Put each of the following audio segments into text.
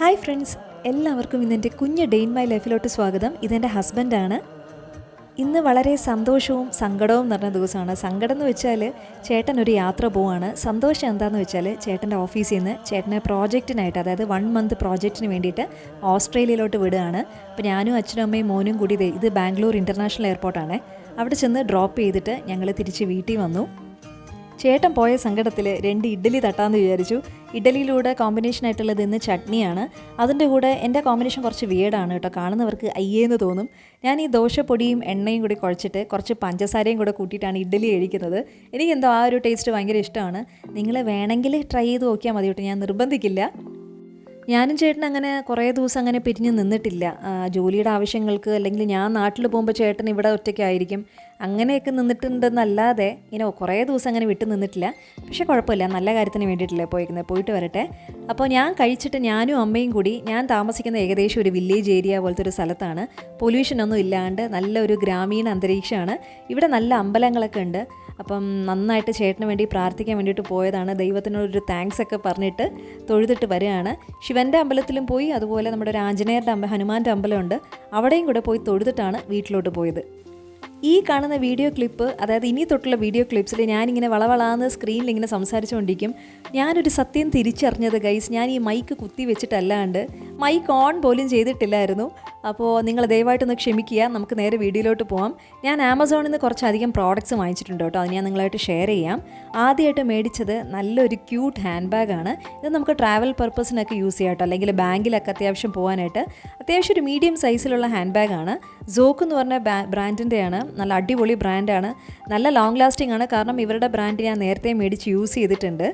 Hi friends, എല്ലാവർക്കും ഇന്നെൻ്റെ കുഞ്ഞ് ഡേ ഇൻ മൈ ലൈഫിലോട്ട് സ്വാഗതം. ഇതെൻ്റെ ഹസ്ബൻഡാണ്. ഇന്ന് വളരെ സന്തോഷവും സങ്കടവും നിറഞ്ഞ ദിവസമാണ്. സങ്കടം എന്ന് വെച്ചാൽ ചേട്ടൻ ഒരു യാത്ര പോവാണ്. സന്തോഷം എന്താണെന്ന് വെച്ചാൽ ചേട്ടൻ്റെ ഓഫീസിൽ നിന്ന് ചേട്ടനെ പ്രോജക്റ്റിനായിട്ട്, അതായത് 1 മന്ത് പ്രോജക്റ്റിന് വേണ്ടിയിട്ട് ഓസ്ട്രേലിയയിലോട്ട് വിടുകയാണ്. അപ്പോൾ ഞാനും അച്ഛനും അമ്മയും മോനും കൂടി ഇത് ബാംഗ്ലൂർ ഇൻ്റർനാഷണൽ എയർപോർട്ടാണ്. അവിടെ ചെന്ന് ഡ്രോപ്പ് ചെയ്തിട്ട് ഞങ്ങൾ തിരിച്ച് വീട്ടിൽ വന്നു. ചേട്ടൻ പോയ സങ്കടത്തിൽ 2 ഇഡ്ഡലി തട്ടാമെന്ന് വിചാരിച്ചു. ഇഡ്ഡലിയിലൂടെ കോമ്പിനേഷനായിട്ടുള്ളത് ഇന്ന് ചട്നിയാണ്. അതിൻ്റെ കൂടെ എൻ്റെ കോമ്പിനേഷൻ കുറച്ച് വിയേഡാണ് കേട്ടോ, കാണുന്നവർക്ക് അയ്യേന്ന് തോന്നും. ഞാൻ ഈ ദോശപ്പൊടിയും എണ്ണയും കൂടി കുഴച്ചിട്ട് കുറച്ച് പഞ്ചസാരയും കൂടെ കൂട്ടിയിട്ടാണ് ഇഡ്ഡലി കഴിക്കുന്നത്. എനിക്കെന്തോ ആ ഒരു ടേസ്റ്റ് ഭയങ്കര ഇഷ്ടമാണ്. നിങ്ങൾ വേണമെങ്കിൽ ട്രൈ ചെയ്ത് നോക്കിയാൽ മതി കേട്ടോ, ഞാൻ നിർബന്ധിക്കില്ല. ഞാനും ചേട്ടൻ അങ്ങനെ കുറേ ദിവസം അങ്ങനെ പിരിഞ്ഞ് നിന്നിട്ടില്ല. ജോലിയുടെ ആവശ്യങ്ങൾക്ക് അല്ലെങ്കിൽ ഞാൻ നാട്ടിൽ പോകുമ്പോൾ ചേട്ടൻ ഇവിടെ ഒറ്റയ്ക്കായിരിക്കും, അങ്ങനെയൊക്കെ നിന്നിട്ടുണ്ടെന്നല്ലാതെ ഇങ്ങനെ കുറേ ദിവസം അങ്ങനെ വിട്ട് നിന്നിട്ടില്ല. പക്ഷേ കുഴപ്പമില്ല, നല്ല കാര്യത്തിന് വേണ്ടിയിട്ടല്ലേ പോയിരിക്കുന്നത്, പോയിട്ട് വരട്ടെ. അപ്പോൾ ഞാൻ കഴിച്ചിട്ട് ഞാനും അമ്മയും കൂടി, ഞാൻ താമസിക്കുന്ന ഏകദേശം ഒരു വില്ലേജ് ഏരിയ പോലത്തെ ഒരു സ്ഥലത്താണ്. പൊല്യൂഷനൊന്നും ഇല്ലാണ്ട് നല്ലൊരു ഗ്രാമീണ അന്തരീക്ഷമാണ്. ഇവിടെ നല്ല അമ്പലങ്ങളൊക്കെ ഉണ്ട്. അപ്പം നന്നായിട്ട് ചേട്ടന് വേണ്ടി പ്രാർത്ഥിക്കാൻ വേണ്ടിയിട്ട് പോയതാണ്. ദൈവത്തിനോടൊരു താങ്ക്സ് ഒക്കെ പറഞ്ഞിട്ട് തൊഴുതിട്ട് വരികയാണ്. ശിവൻ്റെ അമ്പലത്തിലും പോയി, അതുപോലെ നമ്മുടെ ഒരു ആഞ്ജനേയരുടെ ഹനുമാൻ്റെ അമ്പലമുണ്ട്, അവിടെയും കൂടെ പോയി തൊഴുതിട്ടാണ് വീട്ടിലോട്ട് പോയത്. ഈ കാണുന്ന വീഡിയോ ക്ലിപ്പ്, അതായത് ഇനി തൊട്ടുള്ള വീഡിയോ ക്ലിപ്സിൽ ഞാനിങ്ങനെ വളവളാന്ന് സ്ക്രീനിൽ ഇങ്ങനെ സംസാരിച്ചുകൊണ്ടിരിക്കും. ഞാനൊരു സത്യം തിരിച്ചറിഞ്ഞത് ഗൈസ്, ഞാൻ ഈ മൈക്ക് കുത്തി വെച്ചിട്ടല്ലാണ്ട് മൈക്ക് ഓൺ പോലും ചെയ്തിട്ടില്ലായിരുന്നു. അപ്പോൾ നിങ്ങൾ ദയവായിട്ടൊന്ന് ക്ഷമിക്കുക. നമുക്ക് നേരെ വീഡിയോയിലോട്ട് പോകാം. ഞാൻ ആമസോണിൽ നിന്ന് കുറച്ചധികം പ്രോഡക്റ്റ്സ് വാങ്ങിച്ചിട്ടുണ്ട് കേട്ടോ, അത് ഞാൻ നിങ്ങളായിട്ട് ഷെയർ ചെയ്യാം. ആദ്യമായിട്ട് മേടിച്ചത് നല്ലൊരു ക്യൂട്ട് ഹാൻഡ് ബാഗാണ്. ഇത് നമുക്ക് ട്രാവൽ പർപ്പസിനൊക്കെ യൂസ് ചെയ്യാം കേട്ടോ, അല്ലെങ്കിൽ ബാങ്കിലൊക്കെ അത്യാവശ്യം പോകാനായിട്ട്. അത്യാവശ്യം ഒരു മീഡിയം സൈസിലുള്ള ഹാൻഡ് ബാഗാണ്. സോക്ക് എന്ന് പറഞ്ഞ ബ്രാൻഡിൻ്റെയാണ്. നല്ല അടിപൊളി ബ്രാൻഡാണ്, നല്ല ലോങ് ലാസ്റ്റിംഗ് ആണ്. കാരണം ഇവരുടെ ബ്രാൻഡ് ഞാൻ നേരത്തെ മേടിച്ച് യൂസ് ചെയ്തിട്ടുണ്ട്.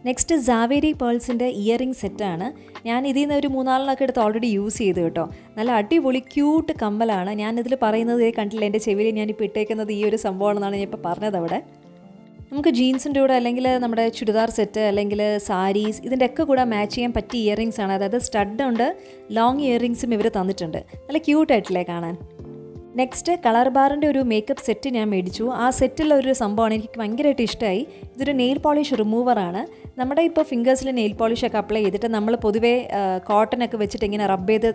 നെക്സ്റ്റ് സാവേരി പേൾസിൻ്റെ ഇയറിംഗ് സെറ്റാണ്. ഞാൻ ഇതിൽ നിന്ന് ഒരു 3-4 എടുത്ത് ഓൾറെഡി യൂസ് ചെയ്തു കേട്ടോ. നല്ല അടിപൊളി ക്യൂട്ട് കമ്മലാണ്. ഞാനിതിൽ പറയുന്നത് കണ്ടില്ല, എൻ്റെ ചെവിയിൽ ഞാനിപ്പോൾ ഇട്ടേക്കുന്നത് ഈ ഒരു സംഭവമാണെന്നാണ് ഞാൻ ഇപ്പോൾ പറഞ്ഞത്. അവിടെ നമുക്ക് ജീൻസിൻ്റെ കൂടെ അല്ലെങ്കിൽ നമ്മുടെ ചുരിദാർ സെറ്റ് അല്ലെങ്കിൽ സാരീസ് ഇതിൻ്റെയൊക്കെ കൂടെ മാച്ച് ചെയ്യാൻ പറ്റിയ ഇയറിങ്സ് ആണ്. അതായത് സ്റ്റഡ് ഉണ്ട്, ലോങ് ഇയറിങ്സും ഇവർ തന്നിട്ടുണ്ട്. നല്ല ക്യൂട്ടായിട്ടില്ലേ കാണാൻ. നെക്സ്റ്റ് കളർ ബാറിൻ്റെ ഒരു മേക്കപ്പ് സെറ്റ് ഞാൻ മേടിച്ചു. ആ സെറ്റിലൊരു സംഭവമാണ് എനിക്ക് ഭയങ്കരമായിട്ട് ഇഷ്ടമായി. ഇതൊരു നെയിൽ പോളിഷ് റിമൂവറാണ്. നമ്മുടെ ഇപ്പോൾ ഫിംഗേഴ്സിൽ നെയിൽ പോളിഷൊക്കെ അപ്ലൈ ചെയ്തിട്ട് നമ്മൾ പൊതുവേ കോട്ടനൊക്കെ വെച്ചിട്ട് ഇങ്ങനെ റബ്ബ് ചെയ്ത്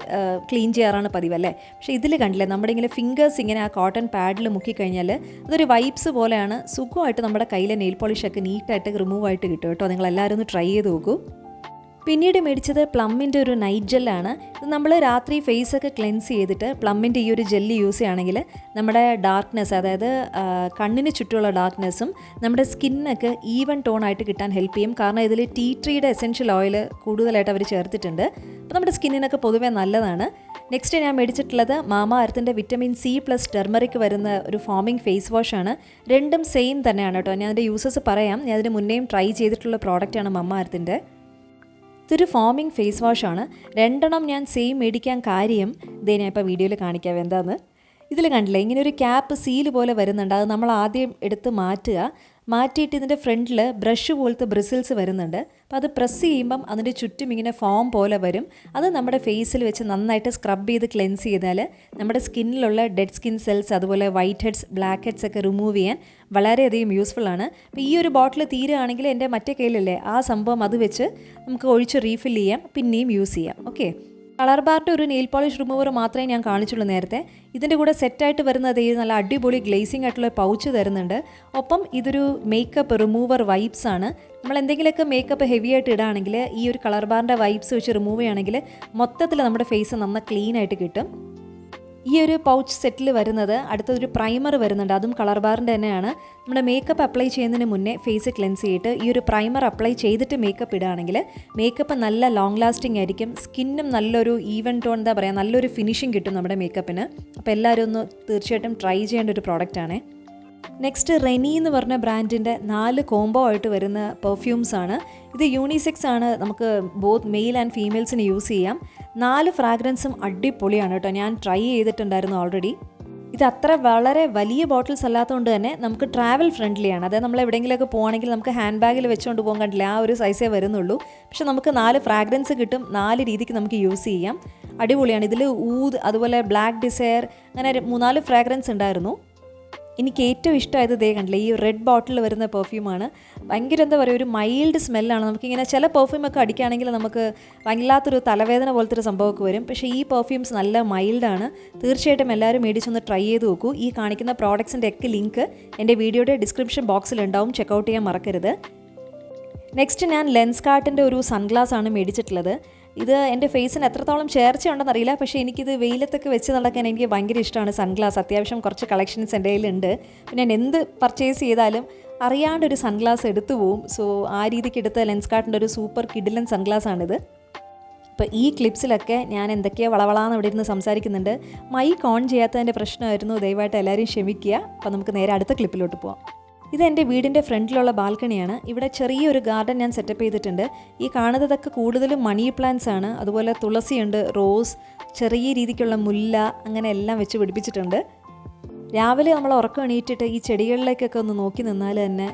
ക്ലീൻ ചെയ്യാറാണ് പതിവല്ലേ. പക്ഷേ ഇതിൽ കണ്ടില്ലേ, നമ്മുടെ ഇങ്ങനെ ഫിംഗേഴ്സ് ഇങ്ങനെ ആ കോട്ടൺ പാഡിൽ മുക്കിക്കഴിഞ്ഞാൽ അതൊരു വൈബ്സ് പോലെയാണ്. സുഖമായിട്ട് നമ്മുടെ കയ്യിലെ നെയിൽ പോളിഷൊക്കെ നീറ്റായിട്ട് റിമൂവ് ആയിട്ട് കിട്ടും കേട്ടോ. നിങ്ങളെല്ലാവരും ഒന്ന് ട്രൈ ചെയ്ത് നോക്കൂ. പിന്നീട് മേടിച്ചത് പ്ലമ്മിൻ്റെ ഒരു നൈറ്റ് ജെല്ലാണ്. ഇത് നമ്മൾ രാത്രി ഫേസൊക്കെ ക്ലെൻസ് ചെയ്തിട്ട് പ്ലമ്മിൻ്റെ ഈ ഒരു ജെല്ല് യൂസ് ചെയ്യുകയാണെങ്കിൽ നമ്മുടെ ഡാർക്ക്നെസ്, അതായത് കണ്ണിന് ചുറ്റുമുള്ള ഡാർക്ക്നെസ്സും നമ്മുടെ സ്കിന്നൊക്കെ ഈവൻ ടോൺ ആയിട്ട് കിട്ടാൻ ഹെൽപ്പ് ചെയ്യും. കാരണം ഇതിൽ ടീ ട്രീയുടെ എസെൻഷ്യൽ ഓയിൽ കൂടുതലായിട്ട് അവർ ചേർത്തിട്ടുണ്ട്. അപ്പോൾ നമ്മുടെ സ്കിന്നിനൊക്കെ പൊതുവേ നല്ലതാണ്. നെക്സ്റ്റ് ഞാൻ മേടിച്ചിട്ടുള്ളത് മാമ എർത്തിൻ്റെ വിറ്റമിൻ സി പ്ലസ് ടെർമറിക് വരുന്ന ഒരു ഫോമിംഗ് ഫേസ് വാഷാണ്. രണ്ടും സെയിം തന്നെയാണ് കേട്ടോ. ഞാൻ അതിൻ്റെ യൂസസ് പറയാം. ഞാൻ അതിന് മുന്നേയും ട്രൈ ചെയ്തിട്ടുള്ള പ്രോഡക്റ്റാണ് മാമ എർത്തിൻ്റെ. ഇതൊരു ഫോമിംഗ് ഫേസ് വാഷാണ്. 2 ഞാൻ സെയിം മേടിക്കാൻ കാര്യം ഇതേ ഞാൻ ഇപ്പോൾ വീഡിയോയിൽ കാണിക്കാം എന്താന്ന്. ഇതിൽ കണ്ടില്ലേ, ഇങ്ങനെ ഒരു ക്യാപ്പ് സീല് പോലെ വരുന്നുണ്ട്. അത് നമ്മൾ ആദ്യം എടുത്ത് മാറ്റിയിട്ട് ഇതിൻ്റെ ഫ്രണ്ടിൽ ബ്രഷ് പോലത്തെ ബ്രിസിൽസ് വരുന്നുണ്ട്. അപ്പോൾ അത് പ്രസ് ചെയ്യുമ്പം അതിൻ്റെ ചുറ്റും ഇങ്ങനെ ഫോം പോലെ വരും. അത് നമ്മുടെ ഫേസിൽ വെച്ച് നന്നായിട്ട് സ്ക്രബ് ചെയ്ത് ക്ലെൻസ് ചെയ്താൽ നമ്മുടെ സ്കിന്നിലുള്ള ഡെഡ് സ്കിൻ സെൽസ്, അതുപോലെ വൈറ്റ് ഹെഡ്സ്, ബ്ലാക്ക് ഹെഡ്സ് ഒക്കെ റിമൂവ് ചെയ്യാൻ വളരെയധികം യൂസ്ഫുള്ളാണ്. അപ്പോൾ ഈ ഒരു ബോട്ടിൽ തീരുകയാണെങ്കിൽ എൻ്റെ മറ്റേ കയ്യിലല്ലേ ആ സംഭവം, അത് വെച്ച് നമുക്ക് ഒഴിച്ച് റീഫിൽ ചെയ്യാം, പിന്നെയും യൂസ് ചെയ്യാം. ഓക്കെ, കളർ ബാറിൻ്റെ ഒരു നെയിൽ പോളിഷ് റിമൂവർ മാത്രമേ ഞാൻ കാണിച്ചുള്ളൂ നേരത്തെ. ഇതിൻ്റെ കൂടെ സെറ്റായിട്ട് വരുന്നത് ഈ നല്ല അടിപൊളി ഗ്ലേസിംഗ് ആയിട്ടുള്ള പൗച്ച് തരുന്നുണ്ട്. ഒപ്പം ഇതൊരു മേക്കപ്പ് റിമൂവർ വൈബ്സ് ആണ്. നമ്മൾ എന്തെങ്കിലുമൊക്കെ മേക്കപ്പ് ഹെവി ആയിട്ട് ഇടുകയാണെങ്കിൽ ഈ ഒരു കളർ ബാറിൻ്റെ വൈബ്സ് വെച്ച് റിമൂവ് ചെയ്യുകയാണെങ്കിൽ മൊത്തത്തിൽ നമ്മുടെ ഫേസ് നന്നായി ക്ലീൻ ആയിട്ട് കിട്ടും. ഈ ഒരു പൗച്ച് സെറ്റിൽ വരുന്നത് അടുത്തൊരു പ്രൈമർ വരുന്നുണ്ട്. അതും കളർ ബാറിൻ്റെ തന്നെയാണ്. നമ്മുടെ മേക്കപ്പ് അപ്ലൈ ചെയ്യുന്നതിന് മുന്നേ ഫേസ് ക്ലെൻസ് ചെയ്തിട്ട് ഈ ഒരു പ്രൈമർ അപ്ലൈ ചെയ്തിട്ട് മേക്കപ്പ് ഇടുകയാണെങ്കിൽ മേക്കപ്പ് നല്ല ലോങ് ലാസ്റ്റിംഗ് ആയിരിക്കും. സ്കിന്നും നല്ലൊരു ഈവൻ ടോൺ, എന്താ പറയുക, നല്ലൊരു ഫിനിഷിങ് കിട്ടും നമ്മുടെ മേക്കപ്പിന്. അപ്പോൾ എല്ലാവരും ഒന്ന് തീർച്ചയായിട്ടും ട്രൈ ചെയ്യേണ്ട ഒരു പ്രോഡക്റ്റാണ്. നെക്സ്റ്റ് റെനി എന്ന് പറഞ്ഞ ബ്രാൻഡിൻ്റെ 4 കോംബോ ആയിട്ട് വരുന്ന പെർഫ്യൂംസ് ആണ്. ഇത് യൂണിസെക്സ് ആണ്, നമുക്ക് ബോത്ത് മെയിൽ ആൻഡ് ഫീമെയിൽസിന് യൂസ് ചെയ്യാം. 4 ഫ്രാഗ്രൻസും അടിപൊളിയാണ് കേട്ടോ. ഞാൻ ട്രൈ ചെയ്തിട്ടുണ്ടായിരുന്നു ഓൾറെഡി. ഇത് അത്ര വളരെ വലിയ ബോട്ടിൽസ് അല്ലാത്തതുകൊണ്ട് തന്നെ നമുക്ക് ട്രാവൽ ഫ്രണ്ട്ലിയാണ്. അതായത് നമ്മൾ എവിടെയെങ്കിലുമൊക്കെ പോകുകയാണെങ്കിൽ നമുക്ക് ഹാൻഡ് ബാഗിൽ വെച്ചുകൊണ്ട് പോകാൻ കണ്ടില്ല, ആ ഒരു സൈസേ വരുന്നുള്ളൂ. പക്ഷെ നമുക്ക് 4 ഫ്രാഗ്രൻസ് കിട്ടും. 4 രീതിക്ക് നമുക്ക് യൂസ് ചെയ്യാം. അടിപൊളിയാണ്. ഇതിൽ ഊദ്, അതുപോലെ ബ്ലാക്ക് ഡിസയർ, അങ്ങനെ 3-4 ഫ്രാഗ്രൻസ് ഉണ്ടായിരുന്നു. എനിക്ക് ഏറ്റവും ഇഷ്ടമായത് ഇതേ കണ്ടില്ലേ, ഈ റെഡ് ബോട്ടിൽ വരുന്ന പെർഫ്യൂമാണ്. ഭയങ്കര എന്താ പറയുക, ഒരു മൈൽഡ് സ്മെല്ലാണ്. നമുക്കിങ്ങനെ ചില പെർഫ്യൂമൊക്കെ അടിക്കുകയാണെങ്കിൽ നമുക്ക് വല്ലാത്തൊരു തലവേദന പോലത്തെ ഒരു സംഭവമൊക്കെ വരും. പക്ഷേ ഈ പെർഫ്യൂംസ് നല്ല മൈൽഡാണ്. തീർച്ചയായിട്ടും എല്ലാവരും മേടിച്ചൊന്ന് ട്രൈ ചെയ്ത് നോക്കൂ. ഈ കാണിക്കുന്ന പ്രോഡക്ട്സിൻ്റെ ഒക്കെ ലിങ്ക് എൻ്റെ വീഡിയോയുടെ ഡിസ്ക്രിപ്ഷൻ ബോക്സിലുണ്ടാവും, ചെക്കൗട്ട് ചെയ്യാൻ മറക്കരുത്. നെക്സ്റ്റ് ഞാൻ ലെൻസ്കാർട്ടിൻ്റെ ഒരു സൺഗ്ലാസ് ആണ് മേടിച്ചിട്ടുള്ളത്. ഇത് എൻ്റെ ഫേസിന് എത്രത്തോളം ചേർച്ചയുണ്ടെന്ന് അറിയില്ല, പക്ഷേ എനിക്കിത് വെയിലത്തൊക്കെ വെച്ച് നടക്കാൻ എനിക്ക് ഭയങ്കര ഇഷ്ടമാണ് സൺഗ്ലാസ്. അത്യാവശ്യം കുറച്ച് കളക്ഷൻസ് എൻ്റെ കയ്യിലുണ്ട്. പിന്നെ ഞാൻ എന്ത് പർച്ചേസ് ചെയ്താലും അറിയാണ്ടൊരു സൺഗ്ലാസ് എടുത്തു പോവും. സോ ആ രീതിക്ക് എടുത്ത ലെൻസ്കാർട്ടിൻ്റെ ഒരു സൂപ്പർ കിഡിലൻ സൺഗ്ലാസ് ആണിത്. അപ്പോൾ ഈ ക്ലിപ്സിലൊക്കെ ഞാൻ എന്തൊക്കെയാണ് വളവളാന്ന് ഇവിടെ ഇരുന്ന് സംസാരിക്കുന്നുണ്ട്. മൈക്ക് ഓൺ ചെയ്യാത്തതിൻ്റെ പ്രശ്നമായിരുന്നു, ദയവായിട്ട് എല്ലാവരും ക്ഷമിക്കുക. അപ്പോൾ നമുക്ക് നേരെ അടുത്ത ക്ലിപ്പിലോട്ട് പോവാം. ഇത് എൻ്റെ വീടിൻ്റെ ഫ്രണ്ടിലുള്ള ബാൽക്കണിയാണ്. ഇവിടെ ചെറിയൊരു ഗാർഡൻ ഞാൻ സെറ്റപ്പ് ചെയ്തിട്ടുണ്ട്. ഈ കാണുന്നതൊക്കെ കൂടുതലും മണി പ്ലാന്റ്സ് ആണ്. അതുപോലെ തുളസിയുണ്ട്, റോസ്, ചെറിയ രീതിക്കുള്ള മുല്ല, അങ്ങനെ എല്ലാം വെച്ച് പിടിപ്പിച്ചിട്ടുണ്ട്. രാവിലെ നമ്മൾ ഉറക്കം എണീറ്റിട്ട് ഈ ചെടികളിലേക്കൊക്കെ ഒന്ന് നോക്കി നിന്നാൽ തന്നെ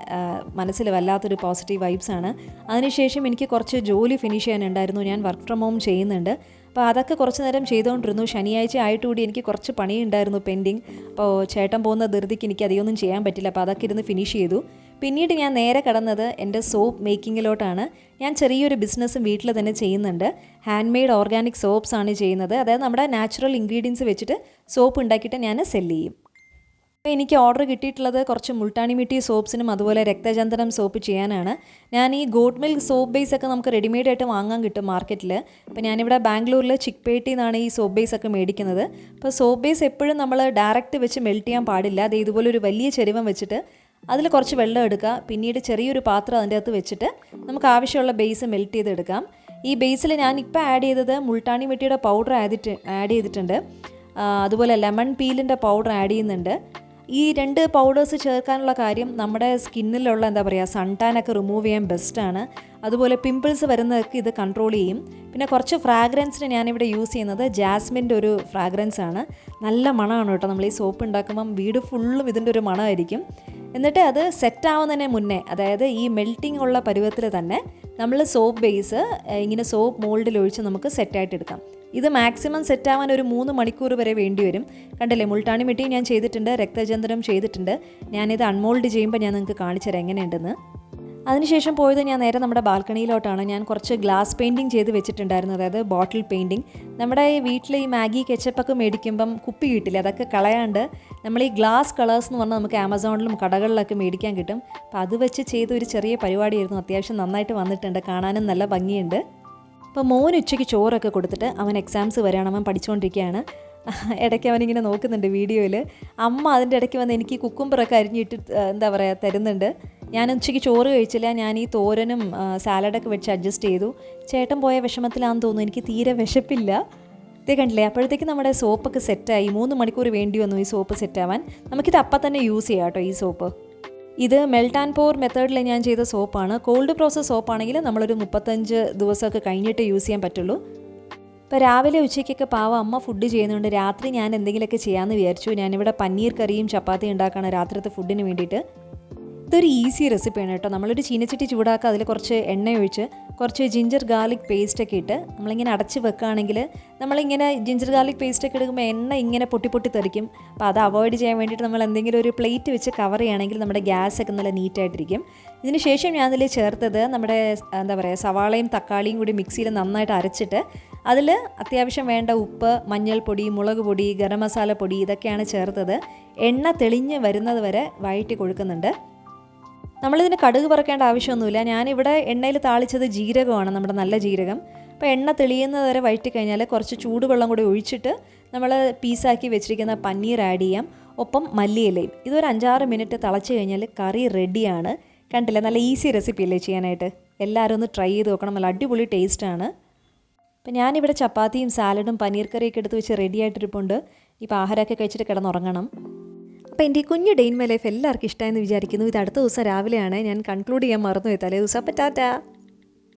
മനസ്സിൽ വല്ലാത്തൊരു പോസിറ്റീവ് വൈബ്സാണ്. അതിനുശേഷം എനിക്ക് കുറച്ച് ജോലി ഫിനിഷ് ചെയ്യാനുണ്ടായിരുന്നു. ഞാൻ വർക്ക് ഫ്രം ഹോം ചെയ്യുന്നുണ്ട്. അപ്പോൾ അതൊക്കെ കുറച്ച് നേരം ചെയ്തുകൊണ്ടിരുന്നു. ശനിയാഴ്ച ആയിട്ടുകൂടി എനിക്ക് കുറച്ച് പണിയുണ്ടായിരുന്നു പെൻഡിങ്. അപ്പോൾ ചേട്ടൻ പോകുന്ന ധൃതിക്ക് എനിക്ക് അധികമൊന്നും ചെയ്യാൻ പറ്റില്ല. അപ്പോൾ അതൊക്കെ ഇരുന്ന് ഫിനിഷ് ചെയ്തു. പിന്നീട് ഞാൻ നേരെ കടന്നത് എൻ്റെ സോപ്പ് മേക്കിങ്ങിലോട്ടാണ്. ഞാൻ ചെറിയൊരു ബിസിനസ്സും വീട്ടിൽ തന്നെ ചെയ്യുന്നുണ്ട്. ഹാൻഡ് മെയ്ഡ് ഓർഗാനിക് സോപ്സ് ആണ് ചെയ്യുന്നത്. അതായത് നമ്മുടെ നാച്ചുറൽ ഇൻഗ്രീഡിയൻസ് വെച്ചിട്ട് സോപ്പ് ഉണ്ടാക്കിയിട്ട് ഞാൻ സെല്ല് ചെയ്യും. അപ്പോൾ എനിക്ക് ഓർഡർ കിട്ടിയിട്ടുള്ളത് കുറച്ച് മുൾട്ടാനി മിട്ടി സോപ്സിനും അതുപോലെ രക്തചന്ദനം സോപ്പ് ചെയ്യാനാണ്. ഞാൻ ഈ ഗോട്ട് മിൽക്ക് സോപ്പ് ബേസ് ഒക്കെ നമുക്ക് റെഡിമെയ്ഡ് ആയിട്ട് വാങ്ങാൻ കിട്ടും മാർക്കറ്റിൽ. അപ്പോൾ ഞാനിവിടെ ബാംഗ്ലൂരിൽ ചിക്പേട്ടിയിൽ നിന്നാണ് ഈ സോപ്പ് ബേസ് ഒക്കെ മേടിക്കുന്നത്. അപ്പോൾ സോപ്പ് ബേസ് എപ്പോഴും നമ്മൾ ഡയറക്റ്റ് വെച്ച് മെൽറ്റ് ചെയ്യാൻ പാടില്ല. അത് ഇതുപോലെ ഒരു വലിയ ചെരുവം വെച്ചിട്ട് അതിൽ കുറച്ച് വെള്ളം എടുക്കുക. പിന്നീട് ചെറിയൊരു പാത്രം അതിൻ്റെ അകത്ത് വെച്ചിട്ട് നമുക്ക് ആവശ്യമുള്ള ബേസ് മെൽറ്റ് ചെയ്തെടുക്കാം. ഈ ബേസിൽ ഞാൻ ഇപ്പോൾ ആഡ് ചെയ്തത് മുൾട്ടാനി മിട്ടിയുടെ പൗഡർ ആഡ് ചെയ്തിട്ടുണ്ട്. അതുപോലെ ലെമൺ പീലിൻ്റെ പൗഡർ ആഡ് ചെയ്യുന്നുണ്ട്. ഈ 2 പൗഡേഴ്സ് ചേർക്കാനുള്ള കാര്യം നമ്മുടെ സ്കിന്നിലുള്ള എന്താ പറയുക സൺടാനൊക്കെ റിമൂവ് ചെയ്യാൻ ബെസ്റ്റാണ്. അതുപോലെ പിമ്പിൾസ് വരുന്നതൊക്കെ ഇത് കൺട്രോൾ ചെയ്യും. പിന്നെ കുറച്ച് ഫ്രാഗ്രൻസിന് ഞാനിവിടെ യൂസ് ചെയ്യുന്നത് ജാസ്മിൻ്റെ ഒരു ഫ്രാഗ്രൻസ് ആണ്. നല്ല മണമാണ് കേട്ടോ. നമ്മൾ ഈ സോപ്പ് ഉണ്ടാക്കുമ്പം വീട് ഫുള്ളും ഇതിൻ്റെ ഒരു മണമായിരിക്കും. എന്നിട്ട് അത് സെറ്റാവുന്നതിന് മുന്നേ, അതായത് ഈ മെൽറ്റിംഗ് ഉള്ള പരുവത്തിൽ തന്നെ നമ്മൾ സോപ്പ് ബേസ് ഇങ്ങനെ സോപ്പ് മോൾഡിൽ ഒഴിച്ച് നമുക്ക് സെറ്റായിട്ട് എടുക്കാം. ഇത് മാക്സിമം സെറ്റാവാൻ ഒരു 3 മണിക്കൂർ വരെ വേണ്ടി വരും. കണ്ടില്ലേ, മുൾട്ടാനി മിട്ടിയും ഞാൻ ചെയ്തിട്ടുണ്ട്, രക്തചന്ദനം ചെയ്തിട്ടുണ്ട്. ഞാനിത് അൺമോൾഡ് ചെയ്യുമ്പോൾ ഞാൻ നിങ്ങൾക്ക് കാണിച്ചു തരാം എങ്ങനെയുണ്ടെന്ന്. അതിനുശേഷം പോയത് ഞാൻ നേരെ നമ്മുടെ ബാൽക്കണിയിലോട്ടാണ്. ഞാൻ കുറച്ച് ഗ്ലാസ് പെയിൻറ്റിങ് ചെയ്ത് വെച്ചിട്ടുണ്ടായിരുന്നു, അതായത് ബോട്ടിൽ പെയിൻറ്റിങ്. നമ്മുടെ ഈ വീട്ടിൽ ഈ മാഗി കെച്ചപ്പൊക്കെ മേടിക്കുമ്പം കുപ്പി കിട്ടില്ല, അതൊക്കെ കളയാണ്ട് നമ്മൾ ഈ ഗ്ലാസ് കളേഴ്സ് എന്ന് പറഞ്ഞാൽ നമുക്ക് ആമസോണിലും കടകളിലൊക്കെ മേടിക്കാൻ കിട്ടും. അപ്പോൾ അത് വെച്ച് ചെയ്ത ഒരു ചെറിയ പരിപാടിയായിരുന്നു. അത്യാവശ്യം നന്നായിട്ട് വന്നിട്ടുണ്ട്, കാണാനും നല്ല ഭംഗിയുണ്ട്. അപ്പോൾ മോൻ ഉച്ചയ്ക്ക് ചോറൊക്കെ കൊടുത്തിട്ട് അവൻ എക്സാംസ് വരികയാണ്, അവൻ പഠിച്ചുകൊണ്ടിരിക്കുകയാണ്. ഇടയ്ക്ക് അവനിങ്ങനെ നോക്കുന്നുണ്ട് വീഡിയോയിൽ. അമ്മ അതിൻ്റെ ഇടയ്ക്ക് വന്ന് എനിക്ക് കുക്കുംബറൊക്കെ അരിഞ്ഞിട്ട് എന്താ പറയുക തരുന്നുണ്ട്. ഞാൻ ഉച്ചയ്ക്ക് ചോറ് കഴിച്ചില്ല. ഞാൻ ഈ തോരനും സാലഡൊക്കെ വെച്ച് അഡ്ജസ്റ്റ് ചെയ്തു. ചേട്ടൻ പോയ വിഷമത്തിലാണെന്ന് തോന്നുന്നു, എനിക്ക് തീരെ വിശപ്പില്ല. ഇതേ കണ്ടില്ലേ, അപ്പോഴത്തേക്ക് നമ്മുടെ സോപ്പൊക്കെ സെറ്റായി. 3 മണിക്കൂർ വേണ്ടി വന്നു ഈ സോപ്പ് സെറ്റാവാൻ. നമുക്കിത് അപ്പം തന്നെ യൂസ് ചെയ്യാം കേട്ടോ ഈ സോപ്പ്. ഇത് മെൽറ്റ് ആൻഡ് പോർ മെത്തേഡിൽ ഞാൻ ചെയ്ത സോപ്പാണ്. കോൾഡ് പ്രോസസ് സോപ്പാണെങ്കിൽ നമ്മളൊരു 35 ദിവസമൊക്കെ കഴിഞ്ഞിട്ട് യൂസ് ചെയ്യാൻ പറ്റുള്ളൂ. ഇപ്പോൾ രാവിലെ ഉച്ചയ്ക്കൊക്കെ പാവം അമ്മ ഫുഡ് ചെയ്യുന്നുണ്ട്. രാത്രി ഞാൻ എന്തെങ്കിലുമൊക്കെ ചെയ്യാമെന്ന് വിചാരിച്ചു. ഞാനിവിടെ പനീർ കറിയും ചപ്പാത്തി ഉണ്ടാക്കുകയാണ് രാത്രിത്തെ ഫുഡിന് വേണ്ടിയിട്ട്. ഇതൊരു ഈസി റെസിപ്പിയാണ് കേട്ടോ. നമ്മളൊരു ചീനച്ചട്ടി ചൂടാക്കുക, അതിൽ കുറച്ച് എണ്ണ ഒഴിച്ച് കുറച്ച് ജിഞ്ചർ ഗാർലിക് പേസ്റ്റൊക്കെ ഇട്ട് നമ്മളിങ്ങനെ അടച്ച് വെക്കുകയാണെങ്കിൽ നമ്മളിങ്ങനെ ജിഞ്ചർ ഗാർലിക് പേസ്റ്റൊക്കെ എടുക്കുമ്പോൾ എണ്ണ ഇങ്ങനെ പൊട്ടി തെറിക്കും. അപ്പോൾ അത് അവോയ്ഡ് ചെയ്യാൻ വേണ്ടിയിട്ട് നമ്മൾ എന്തെങ്കിലും ഒരു പ്ലേറ്റ് വെച്ച് കവർ ചെയ്യുകയാണെങ്കിൽ നമ്മുടെ ഗ്യാസൊക്കെ നല്ല നീറ്റായിട്ടിരിക്കും. ഇതിന് ശേഷം ഞാനതിൽ ചേർത്തത് നമ്മുടെ എന്താ പറയുക സവാളയും തക്കാളിയും കൂടി മിക്സിയിൽ നന്നായിട്ട് അരച്ചിട്ട് അതിൽ അത്യാവശ്യം വേണ്ട ഉപ്പ്, മഞ്ഞൾപ്പൊടി, മുളക് പൊടി, ഗരം മസാല പൊടി ഇതൊക്കെയാണ് ചേർത്തത്. എണ്ണ തെളിഞ്ഞ് വരുന്നത് വരെ വഴറ്റി കൊടുക്കുന്നുണ്ട്. നമ്മളിതിന് കടുക് പറക്കേണ്ട ആവശ്യമൊന്നുമില്ല. ഞാനിവിടെ എണ്ണയിൽ താളിച്ചത് ജീരകമാണ്, നമ്മുടെ നല്ല ജീരകം. അപ്പോൾ എണ്ണ തെളിയുന്നത് വരെ വഴറ്റി കഴിഞ്ഞാൽ കുറച്ച് ചൂടുവെള്ളം കൂടി ഒഴിച്ചിട്ട് നമ്മൾ പീസാക്കി വെച്ചിരിക്കുന്ന പനീർ ആഡ് ചെയ്യാം, ഒപ്പം മല്ലിയിലയും. ഇതൊരു 5-6 മിനിറ്റ് തിളച്ച് കഴിഞ്ഞാൽ കറി റെഡിയാണ്. കണ്ടില്ലേ, നല്ല ഈസി റെസിപ്പി അല്ലേ ചെയ്യാനായിട്ട്. എല്ലാവരും ഒന്ന് ട്രൈ ചെയ്ത് നോക്കണം, നല്ല അടിപൊളി ടേസ്റ്റാണ്. അപ്പോൾ ഞാനിവിടെ ചപ്പാത്തിയും സാലഡും പനീർ കറിയൊക്കെ എടുത്ത് വെച്ച് റെഡി ആയിട്ടിരിപ്പുണ്ട്. ഇപ്പോൾ ആഹാരമൊക്കെ കഴിച്ചിട്ട് കിടന്നുറങ്ങണം. അപ്പോൾ എൻ്റെ ഈ കുഞ്ഞു ഡേ ഇൻ മൈ ലൈഫ് എല്ലാവർക്കും ഇഷ്ടമായെന്ന് വിചാരിക്കുന്നു. ഇത് അടുത്ത ദിവസം രാവിലെയാണ്. ഞാൻ കൺക്ലൂഡ് ചെയ്യാൻ മറന്നു പോയി തലേ ദിവസം. അപ്പോൾ ടാറ്റാ.